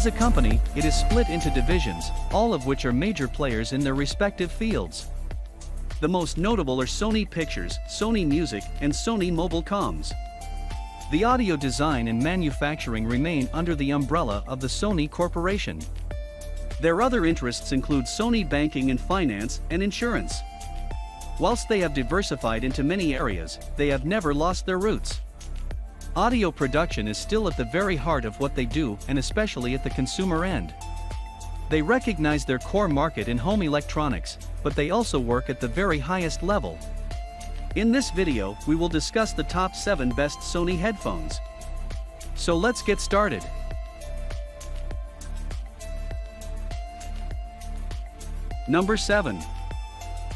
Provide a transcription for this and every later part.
As a company, it is split into divisions, all of which are major players in their respective fields. The most notable are Sony Pictures, Sony Music, and Sony Mobile Comms. The audio design and manufacturing remain under the umbrella of the Sony Corporation. Their other interests include Sony Banking and Finance and Insurance. Whilst they have diversified into many areas, they have never lost their roots. Audio production is still at the very heart of what they do, and especially at the consumer end. They recognize their core market in home electronics, but they also work at the very highest level. In this video, we will discuss the top 7 best Sony headphones. So let's get started. Number 7.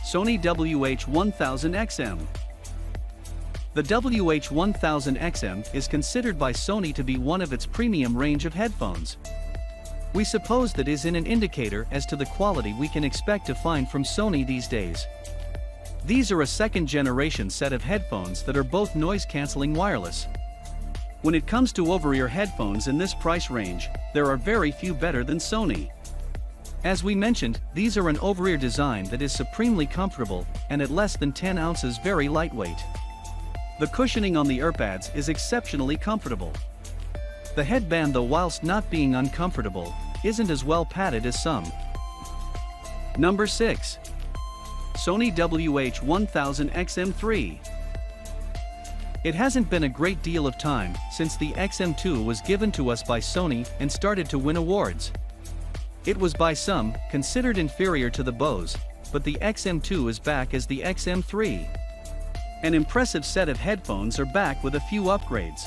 Sony WH1000XM. The WH1000XM is considered by Sony to be one of its premium range of headphones. We suppose that is an indicator as to the quality we can expect to find from Sony these days. These are a second-generation set of headphones that are both noise-canceling wireless. When it comes to over-ear headphones in this price range, there are very few better than Sony. As we mentioned, these are an over-ear design that is supremely comfortable, and at less than 10 ounces very lightweight. The cushioning on the earpads is exceptionally comfortable. The headband, though whilst not being uncomfortable, isn't as well padded as some. Number 6. Sony WH1000XM3. It hasn't been a great deal of time since the XM2 was given to us by Sony and started to win awards. It was by some considered inferior to the Bose, but the XM2 is back as the XM3. An impressive set of headphones are back with a few upgrades.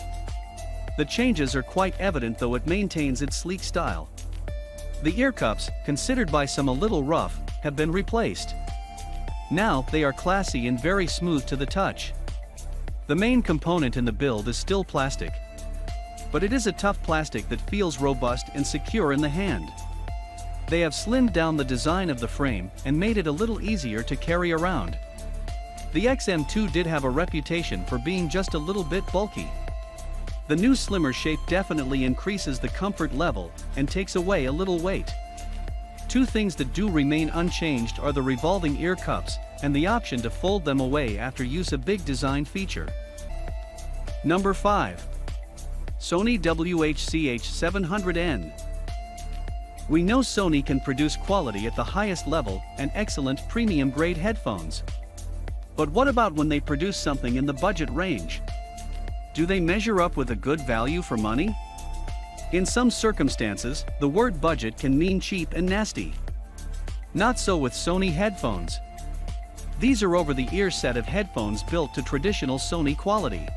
The changes are quite evident, though it maintains its sleek style. The ear cups, considered by some a little rough, have been replaced. Now they are classy and very smooth to the touch. The main component in the build is still plastic, but it is a tough plastic that feels robust and secure in the hand. They have slimmed down the design of the frame and made it a little easier to carry around. The XM2 did have a reputation for being just a little bit bulky. The new slimmer shape definitely increases the comfort level and takes away a little weight. Two things that do remain unchanged are the revolving ear cups and the option to fold them away after use, a big design feature. Number 5. Sony WHCH700N. We know Sony can produce quality at the highest level and excellent premium-grade headphones. But what about when they produce something in the budget range? Do they measure up with a good value for money? In some circumstances, the word budget can mean cheap and nasty. Not so with Sony headphones. These are over-the-ear set of headphones built to traditional Sony quality.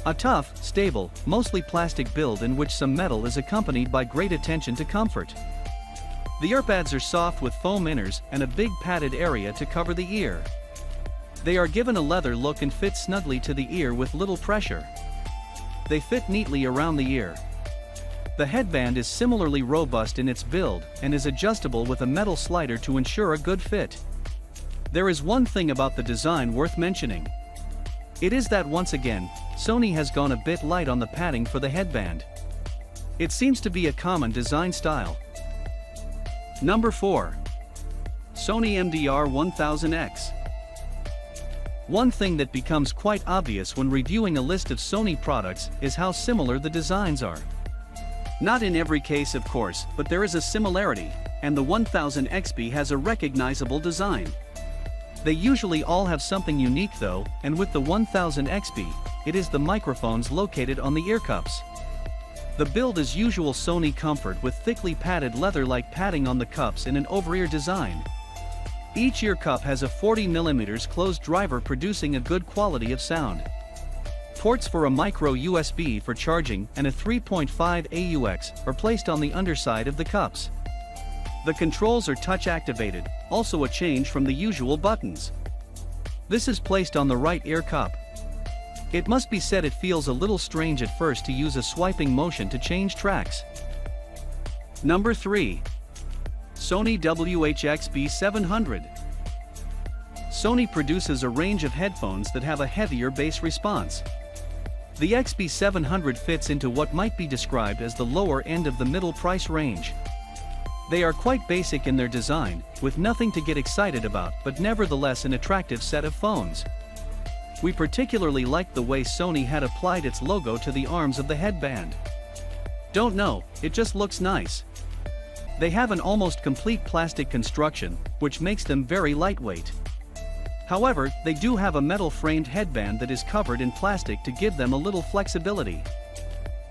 A tough, stable, mostly plastic build in which some metal is accompanied by great attention to comfort. The earpads are soft with foam inners and a big padded area to cover the ear. They are given a leather look and fit snugly to the ear with little pressure. They fit neatly around the ear. The headband is similarly robust in its build and is adjustable with a metal slider to ensure a good fit. There is one thing about the design worth mentioning. It is that once again, Sony has gone a bit light on the padding for the headband. It seems to be a common design style. Number 4. Sony MDR7506. One thing that becomes quite obvious when reviewing a list of Sony products is how similar the designs are. Not in every case, of course, but there is a similarity, and the 1000XB has a recognizable design. They usually all have something unique though, and with the 1000XB, it is the microphones located on the ear cups. The build is usual Sony comfort with thickly padded leather-like padding on the cups in an over-ear design. Each ear cup has a 40mm closed driver producing a good quality of sound. Ports for a micro USB for charging and a 3.5 AUX are placed on the underside of the cups. The controls are touch activated, also a change from the usual buttons. This is placed on the right ear cup. It must be said it feels a little strange at first to use a swiping motion to change tracks. Number 3. Sony WHXB700. Sony produces a range of headphones that have a heavier bass response. The WHXB700 fits into what might be described as the lower end of the middle price range. They are quite basic in their design, with nothing to get excited about, but nevertheless an attractive set of phones. We particularly liked the way Sony had applied its logo to the arms of the headband. Don't know, it just looks nice. They have an almost complete plastic construction, which makes them very lightweight. However, they do have a metal-framed headband that is covered in plastic to give them a little flexibility.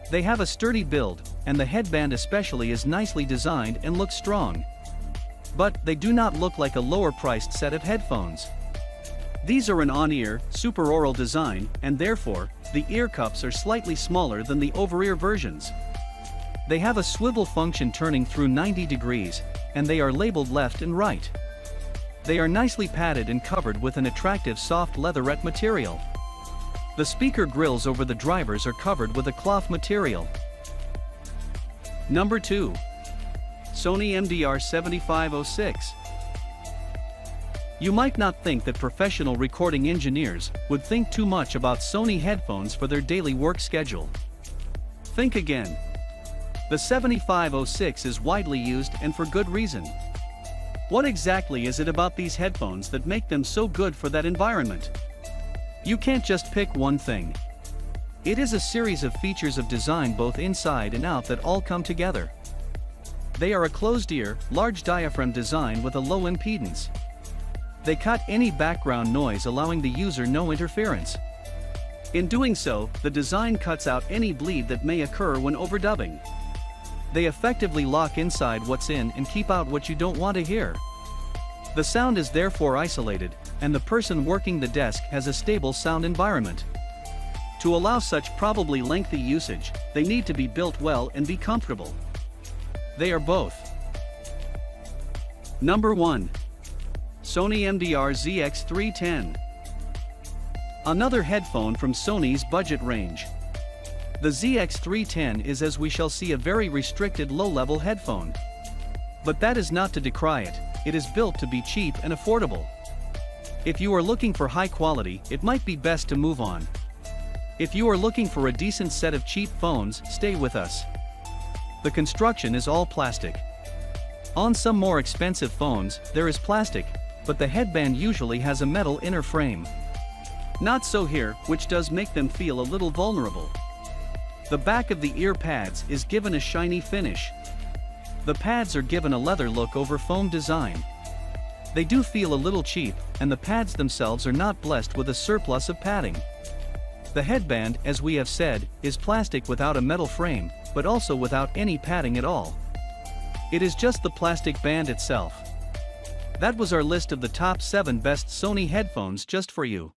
They have a sturdy build, and the headband especially is nicely designed and looks strong. But they do not look like a lower-priced set of headphones. These are an on-ear, super-oral design, and therefore, the ear cups are slightly smaller than the over-ear versions. They have a swivel function turning through 90 degrees, and they are labeled left and right. They are nicely padded and covered with an attractive soft leatherette material. The speaker grills over the drivers are covered with a cloth material. Number 2. Sony MDR7506. You might not think that professional recording engineers would think too much about Sony headphones for their daily work schedule. Think again. The 7506 is widely used and for good reason. What exactly is it about these headphones that make them so good for that environment? You can't just pick one thing. It is a series of features of design both inside and out that all come together. They are a closed-ear, large diaphragm design with a low impedance. They cut any background noise, allowing the user no interference. In doing so, the design cuts out any bleed that may occur when overdubbing. They effectively lock inside what's in and keep out what you don't want to hear. The sound is therefore isolated, and the person working the desk has a stable sound environment. To allow such probably lengthy usage, they need to be built well and be comfortable. They are both. Number 1. Sony MDR7506. Another headphone from Sony's budget range. The ZX310 is, as we shall see, a very restricted low-level headphone. But that is not to decry it, it is built to be cheap and affordable. If you are looking for high quality, it might be best to move on. If you are looking for a decent set of cheap phones, stay with us. The construction is all plastic. On some more expensive phones, there is plastic, but the headband usually has a metal inner frame. Not so here, which does make them feel a little vulnerable. The back of the ear pads is given a shiny finish. The pads are given a leather look over foam design. They do feel a little cheap, and the pads themselves are not blessed with a surplus of padding. The headband, as we have said, is plastic without a metal frame, but also without any padding at all. It is just the plastic band itself. That was our list of the top 7 best Sony headphones just for you.